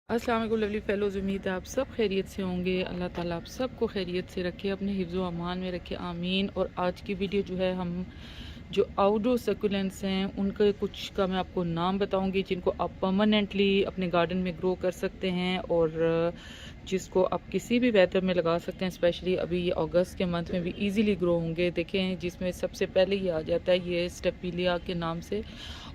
अस्सलाम वालेकुम lovely fellows, उम्मीद है आप सब खैरियत से होंगे। अल्लाह ताला आप सबको खैरियत से रखे, अपने हिफ्ज़ अमान में रखे, आमीन। और आज की वीडियो जो है, हम जो आउटडोर सक्यूलेंट्स हैं उनके कुछ का मैं आपको नाम बताऊंगी, जिनको आप परमानेंटली अपने गार्डन में ग्रो कर सकते हैं और जिसको आप किसी भी वेदर में लगा सकते हैं। स्पेशली अभी ये अगस्त के मंथ में भी इजीली ग्रो होंगे। देखें, जिसमें सबसे पहले ये आ जाता है ये स्टेपिलिया के नाम से,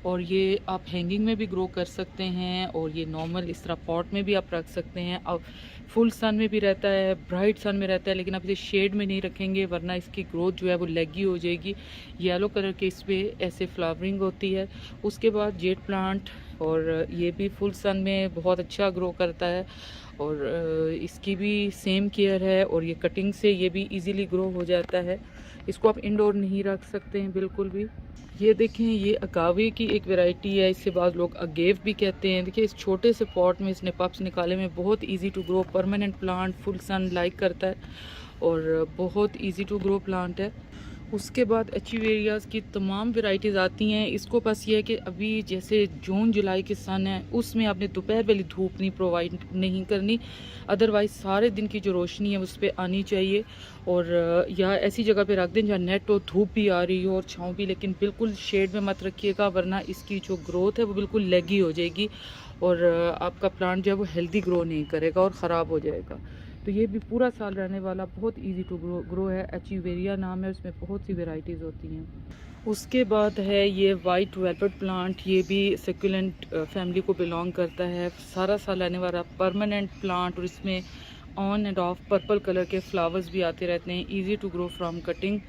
और ये आप हैंगिंग में भी ग्रो कर सकते हैं और ये नॉर्मल इस तरह पॉट में भी आप रख सकते हैं। और फुल सन में भी रहता है, ब्राइट सन में रहता है, लेकिन आप इसे शेड में नहीं रखेंगे वरना इसकी ग्रोथ जो है वो लेगी हो जाएगी। येलो कलर के इस पर ऐसे फ्लावरिंग होती है। उसके बाद जेट प्लांट, और ये भी फुल सन में बहुत अच्छा ग्रो करता है और इसकी भी सेम केयर है, और ये कटिंग से ये भी इजीली ग्रो हो जाता है। इसको आप इंडोर नहीं रख सकते हैं बिल्कुल भी। ये देखें, ये अगावे की एक वैरायटी है, इससे बाद लोग अगेव भी कहते हैं। देखिए, इस छोटे से पॉट में इसने पप्स निकाले में, बहुत easy to grow permanent plant, full sun like करता है और बहुत इजी टू ग्रो प्लांट है। उसके बाद एचिवेरियाज़ की तमाम वैरायटीज़ आती हैं। इसको बस ये है कि अभी जैसे जून जुलाई के सन है, उसमें आपने दोपहर वाली धूप नहीं प्रोवाइड नहीं करनी, अदरवाइज़ सारे दिन की जो रोशनी है उस पर आनी चाहिए। और या ऐसी जगह पे रख दें जहाँ नेट हो, धूप भी आ रही हो और छाँव भी, लेकिन बिल्कुल शेड में मत रखिएगा वरना इसकी जो ग्रोथ है वो बिल्कुल लेगी हो जाएगी और आपका प्लांट जो है वो हेल्दी ग्रो नहीं करेगा और ख़राब हो जाएगा। तो ये भी पूरा साल रहने वाला बहुत इजी टू ग्रो है। एचिवेरिया नाम है, उसमें बहुत सी वेराइटीज़ होती हैं। उसके बाद है ये वाइट वेलवेट प्लांट, ये भी सेक्युलेंट फैमिली को बिलोंग करता है। सारा साल रहने वाला परमानेंट प्लांट, और इसमें on and off purple colour के फ्लावर्स भी आते रहते हैं। Easy to grow from cutting,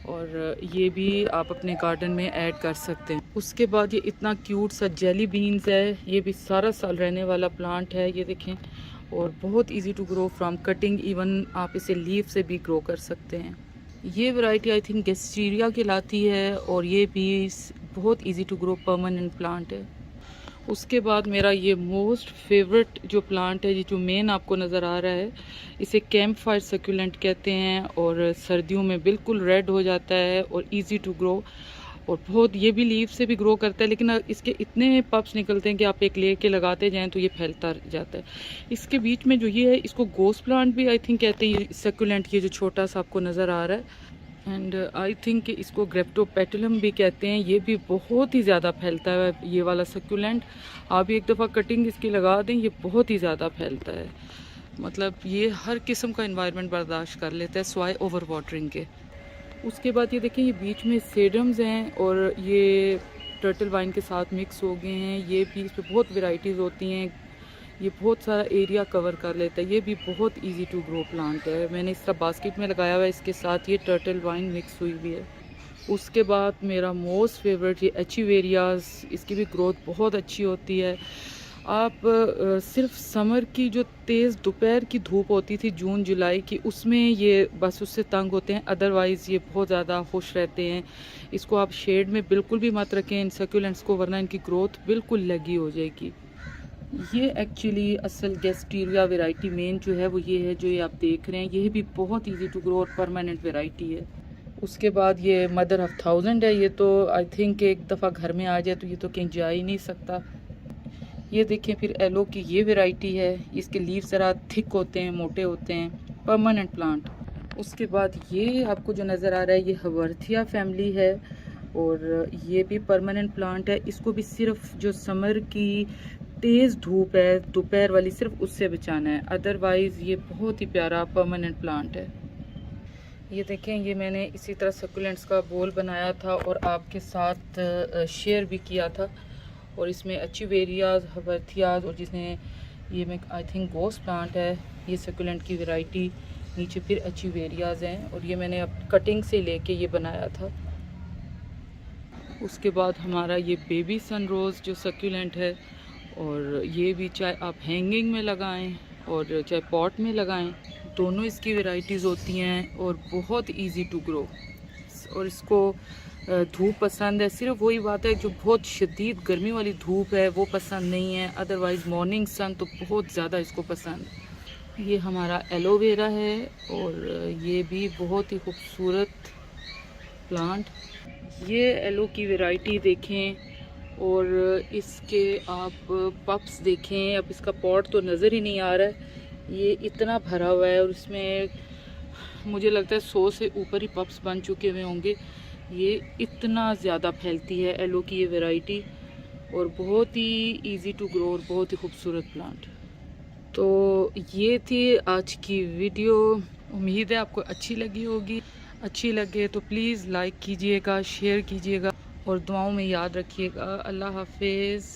और ये भी आप अपने गार्डन में ऐड कर सकते हैं। उसके बाद ये इतना क्यूट सा जेली बीन्स है, ये भी सारा साल रहने वाला प्लांट है। ये देखें, और बहुत easy to grow from cutting, even आप इसे लीफ से भी ग्रो कर सकते हैं। ये वैरायटी आई थिंक गेस्टीरिया कहलाती है और ये भी बहुत easy to grow permanent plant है। उसके बाद मेरा ये मोस्ट फेवरेट जो प्लांट है, ये जो मेन आपको नज़र आ रहा है, इसे कैंप फायर सक्यूलेंट कहते हैं और सर्दियों में बिल्कुल रेड हो जाता है और इजी टू ग्रो, और बहुत ये भी लीफ से भी ग्रो करता है, लेकिन इसके इतने पप्स निकलते हैं कि आप एक लेके लगाते जाएं तो ये फैलता जाता है। इसके बीच में जो ये है, इसको गोस्ट प्लांट भी आई थिंक कहते हैं, सक्यूलेंट, ये जो छोटा सा आपको नज़र आ रहा है। एंड आई थिंक इसको ग्रेप्टोपेटलम भी कहते हैं। ये भी बहुत ही ज़्यादा फैलता है ये वाला सक्यूलेंट। आप एक दफ़ा कटिंग इसकी लगा दें, ये बहुत ही ज़्यादा फैलता है। मतलब ये हर किस्म का इन्वायरमेंट बर्दाश्त कर लेता है स्वाय ओवर वाटरिंग के। उसके बाद ये देखें, ये बीच में सेडम्स हैं और ये टर्टल वाइन के साथ मिक्स हो गए हैं। ये भी, इस पर बहुत वेराइटीज़ होती हैं, ये बहुत सारा एरिया कवर कर लेता है। ये भी बहुत इजी टू ग्रो प्लांट है। मैंने इस तरह बास्केट में लगाया हुआ है, इसके साथ ये टर्टल वाइन मिक्स हुई हुई है। उसके बाद मेरा मोस्ट फेवरेट ये एचिवेरियाज़, इसकी भी ग्रोथ बहुत अच्छी होती है। आप सिर्फ समर की जो तेज़ दोपहर की धूप होती थी जून जुलाई की, उसमें ये बस उससे तंग होते हैं, अदरवाइज़ ये बहुत ज़्यादा खुश रहते हैं। इसको आप शेड में बिल्कुल भी मत रखें इन सक्यूलेंट्स को, वरना इनकी ग्रोथ बिल्कुल लगी हो जाएगी। ये एक्चुअली असल गेस्टीरिया वैरायटी मेन जो है वो ये है जो ये आप देख रहे हैं। ये भी बहुत इजी टू ग्रो और परमानेंट वैरायटी है। उसके बाद ये मदर ऑफ 1000 है। ये तो आई थिंक एक दफ़ा घर में आ जाए तो ये तो कहीं जा ही नहीं सकता। ये देखें, फिर एलो की ये वैरायटी है। इसके लीव ज़रा थिक होते हैं, मोटे होते हैं, परमानेंट प्लांट। उसके बाद ये आपको जो नज़र आ रहा है, ये हवर्थिया फैमिली है और ये भी परमानेंट प्लांट है। इसको भी सिर्फ जो समर की तेज़ धूप है दोपहर वाली, सिर्फ उससे बचाना है, अदरवाइज़ ये बहुत ही प्यारा परमानेंट प्लांट है। ये देखें, ये मैंने इसी तरह सकुलेंट्स का बोल बनाया था और आपके साथ शेयर भी किया था, और इसमें एचिवेरियाज़, हवर्थियाज़, और जिसने ये मैं आई थिंक गोस्ट प्लांट है, ये सकुलेंट की वैरायटी, नीचे फिर एचिवेरियाज़ हैं, और ये मैंने अब कटिंग से लेके ये बनाया था। उसके बाद हमारा ये बेबी सन रोज़ जो सकुलेंट है, और ये भी चाहे आप हैंगिंग में लगाएं और चाहे पॉट में लगाएं, दोनों इसकी वैरायटीज़ होती हैं और बहुत इजी टू ग्रो। और इसको धूप पसंद है, सिर्फ वही बात है जो बहुत शदीद गर्मी वाली धूप है वो पसंद नहीं है, अदरवाइज़ मॉर्निंग सन तो बहुत ज़्यादा इसको पसंद है। ये हमारा एलोवेरा है और ये भी बहुत ही खूबसूरत प्लांट। ये एलो की वैरायटी देखें, और इसके आप पप्स देखें, अब इसका पॉट तो नज़र ही नहीं आ रहा है, ये इतना भरा हुआ है और इसमें मुझे लगता है 100 से ऊपर ही पप्स बन चुके हुए होंगे। ये इतना ज़्यादा फैलती है एलो की ये वैरायटी और बहुत ही इजी टू ग्रो और बहुत ही खूबसूरत प्लांट। तो ये थी आज की वीडियो, उम्मीद है आपको अच्छी लगी होगी। अच्छी लगे तो प्लीज़ लाइक कीजिएगा, शेयर कीजिएगा और दुआओं में याद रखिएगा। अल्लाह हाफिज़।